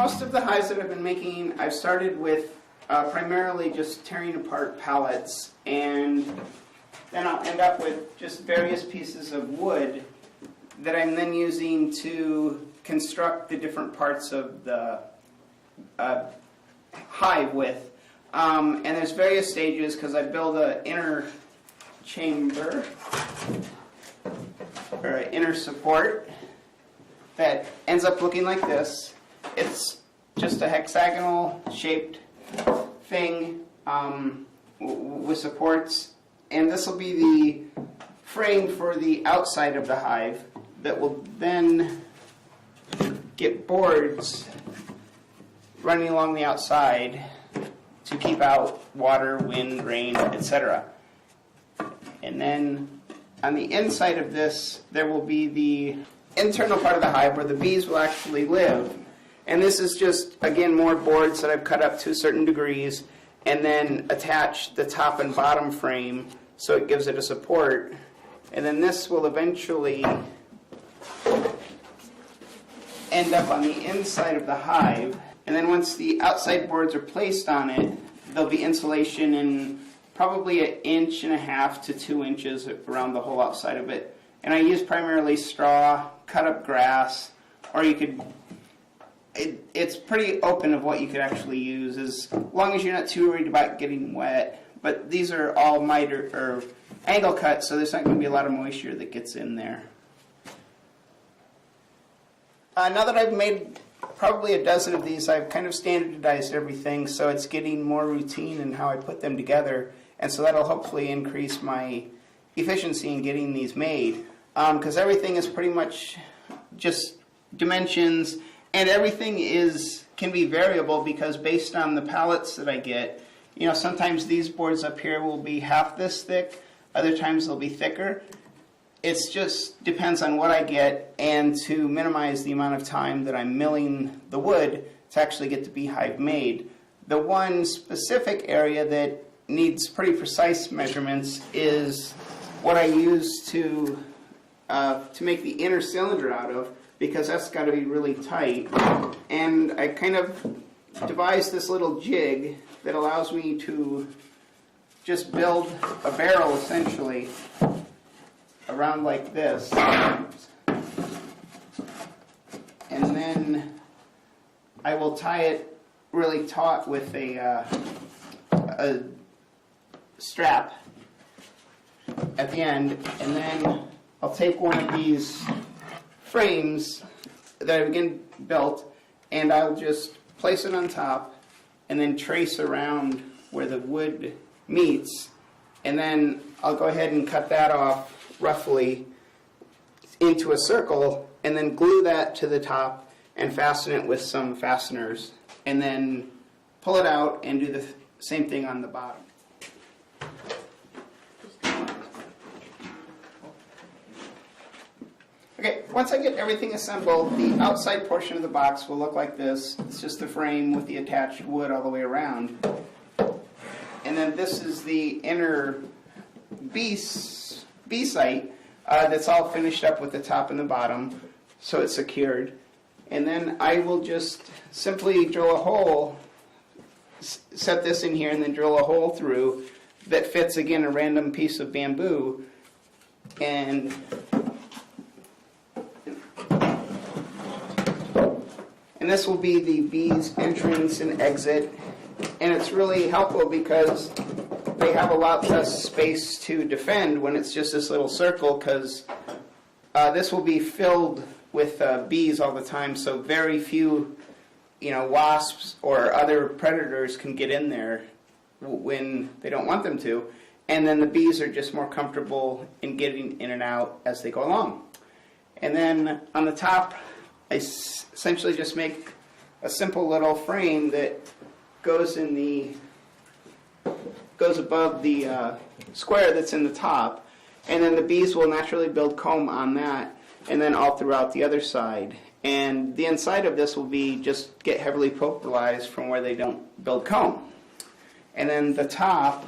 most of the hives that I've been making, I've started with primarily just tearing apart pallets, and then I'll end up with just various pieces of wood that I'm then using to construct the different parts of the hive with. And there's various stages because I build an inner chamber, or an inner support, that ends up looking like this. It's just a hexagonal shaped thing with supports, and this will be the frame for the outside of the hive that will then get boards running along the outside to keep out water, wind, rain, etc. And then on the inside of this, there will be the internal part of the hive where the bees will actually live. And this is just, again, more boards that I've cut up to certain degrees and then attach the top and bottom frame so it gives it a support. And then this will eventually end up on the inside of the hive. And then once the outside boards are placed on it, there'll be insulation in probably 1.5 to 2 inches around the whole outside of it. And I use primarily straw, cut up grass, or you could, it's pretty open of what you could actually use as long as you're not too worried about getting wet. But these are all miter or angle cuts, so there's not going to be a lot of moisture that gets in there. Now that I've made probably a dozen of these, I've kind of standardized everything, so it's getting more routine in how I put them together, and so that'll hopefully increase my efficiency in getting these made, because everything is pretty much just dimensions, and everything can be variable because based on the pallets that I get, you know, sometimes these boards up here will be half this thick, other times they'll be thicker. It just depends on what I get, and to minimize the amount of time that I'm milling the wood to actually get the beehive made. The one specific area that needs pretty precise measurements is what I use to make the inner cylinder out of, because that's got to be really tight. And I kind of devised this little jig that allows me to just build a barrel essentially around like this, and then I will tie it really taut with a strap at the end, and then I'll take one of these frames that I've again built, and I'll just place it on top and then trace around where the wood meets, and then I'll go ahead and cut that off roughly into a circle, and then glue that to the top and fasten it with some fasteners, and then pull it out and do the same thing on the bottom. Okay, once I get everything assembled, the outside portion of the box will look like this. It's just the frame with the attached wood all the way around. And then this is the inner bee site that's all finished up with the top and the bottom, so it's secured. And then I will just simply drill a hole, set this in here, and then drill a hole through that fits, again, a random piece of bamboo. And this will be the bees' entrance and exit. And it's really helpful because they have a lot less space to defend when it's just this little circle, because this will be filled with bees all the time, so very few, wasps or other predators can get in there when they don't want them to, and then the bees are just more comfortable in getting in and out as they go along. And then on the top, I essentially just make a simple little frame that goes above the square that's in the top, and then the bees will naturally build comb on that, and then all throughout the other side. And the inside of this will be just get heavily pulverized from where they don't build comb. And then the top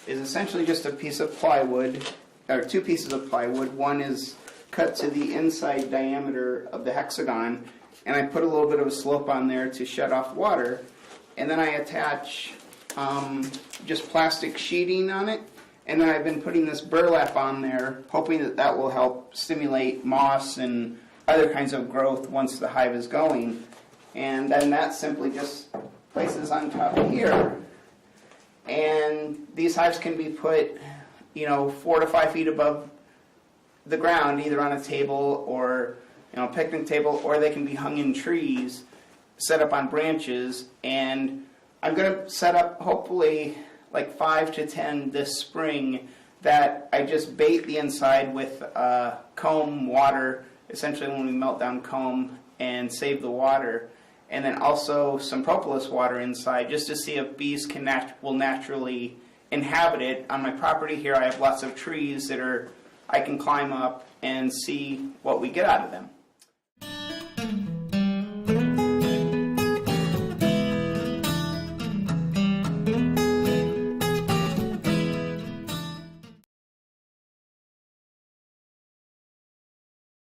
is essentially just a piece of plywood, or two pieces of plywood. One is cut to the inside diameter of the hexagon, and I put a little bit of a slope on there to shut off water, and then I attach just plastic sheeting on it, and then I've been putting this burlap on there, hoping that that will help stimulate moss and other kinds of growth once the hive is going. And then that simply just places on top here. And these hives can be put, 4 to 5 feet above the ground, either on a table or a picnic table, or they can be hung in trees, set up on branches. And I'm going to set up hopefully like 5 to 10 this spring that I just bait the inside with comb water, essentially when we melt down comb and save the water, and then also some propolis water inside just to see if bees will naturally inhabit it. On my property here I have lots of trees that I can climb up and see what we get out of them.